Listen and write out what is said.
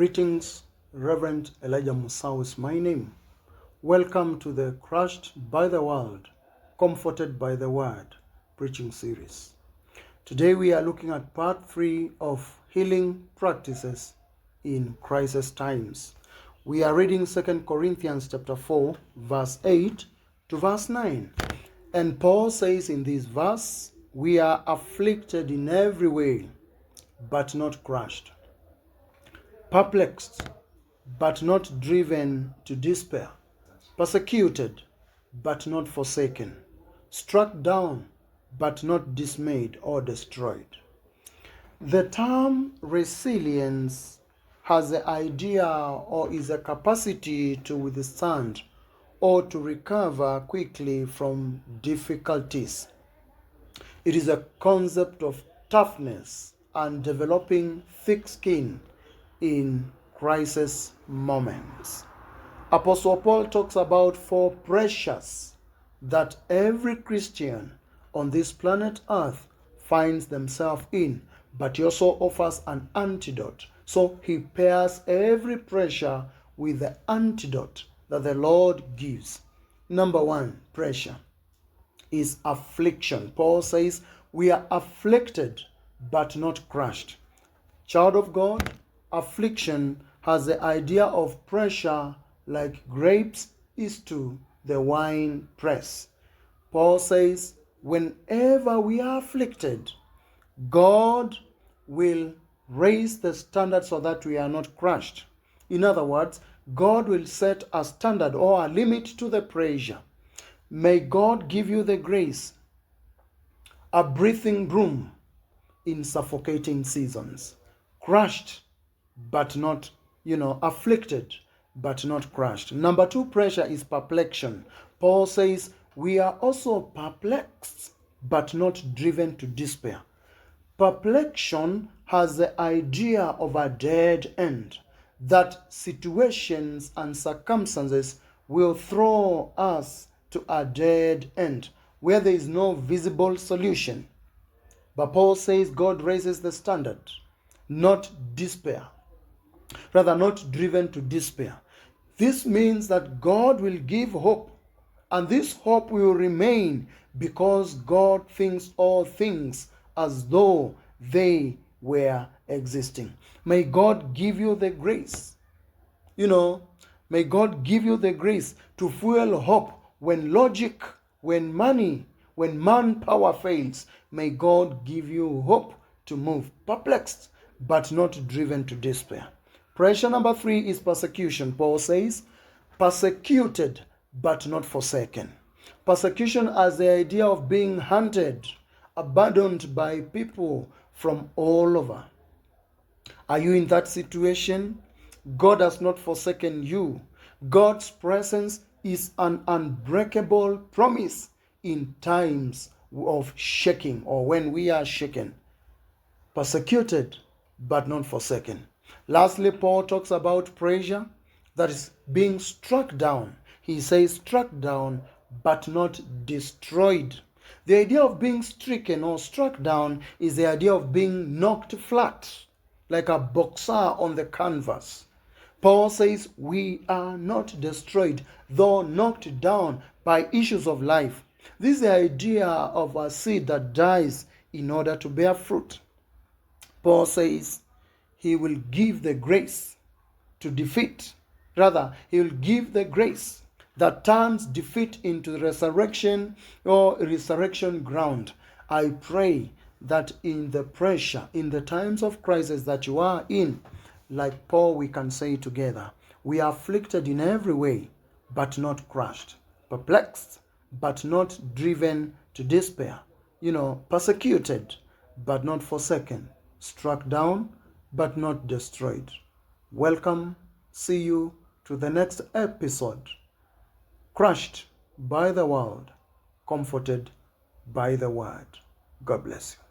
Greetings, Reverend Elijah Musau is my name. Welcome to the Crushed by the World, Comforted by the Word preaching series. Today we are looking at part 3 of healing practices in crisis times. We are reading 2 Corinthians chapter 4, verse 8 to verse 9. And Paul says in this verse, we are afflicted in every way, but not crushed. Perplexed, but not driven to despair. Persecuted, but not forsaken. Struck down, but not dismayed or destroyed. The term resilience has the idea or is a capacity to withstand or to recover quickly from difficulties. It is a concept of toughness and developing thick skin in crisis moments. Apostle Paul talks about 4 pressures that every Christian on this planet Earth finds themselves in, but he also offers an antidote. So he pairs every pressure with the antidote that the Lord gives. Number 1 pressure is affliction. Paul says, we are afflicted but not crushed. Child of God, affliction has the idea of pressure like grapes is to the wine press. Paul says, whenever we are afflicted, God will raise the standard so that we are not crushed. In other words, God will set a standard or a limit to the pressure. May God give you the grace, a breathing room in suffocating seasons. Crushed, but not, afflicted, but not crushed. Number 2 pressure is perplexion. Paul says, we are also perplexed, but not driven to despair. Perplexion has the idea of a dead end, that situations and circumstances will throw us to a dead end, where there is no visible solution. But Paul says God raises the standard, not despair. Rather, not driven to despair. This means that God will give hope, and this hope will remain because God thinks all things as though they were existing. May God give you the grace. May God give you the grace to fuel hope when logic, when money, when manpower fails. May God give you hope to move. Perplexed, but not driven to despair. Pressure number 3 is persecution. Paul says, persecuted, but not forsaken. Persecution has the idea of being hunted, abandoned by people from all over. Are you in that situation? God has not forsaken you. God's presence is an unbreakable promise in times of shaking or when we are shaken. Persecuted, but not forsaken. Lastly, Paul talks about pressure that is being struck down. He says struck down, but not destroyed. The idea of being stricken or struck down is the idea of being knocked flat, like a boxer on the canvas. Paul says we are not destroyed, though knocked down by issues of life. This is the idea of a seed that dies in order to bear fruit. Paul says he will give the grace to defeat. Rather, he will give the grace that turns defeat into resurrection or resurrection ground. I pray that in the pressure, in the times of crisis that you are in, like Paul, we can say together, we are afflicted in every way, but not crushed. Perplexed, but not driven to despair. Persecuted, but not forsaken. Struck down, but not destroyed. Welcome. See you to the next episode. Crushed by the world, comforted by the word. God bless you.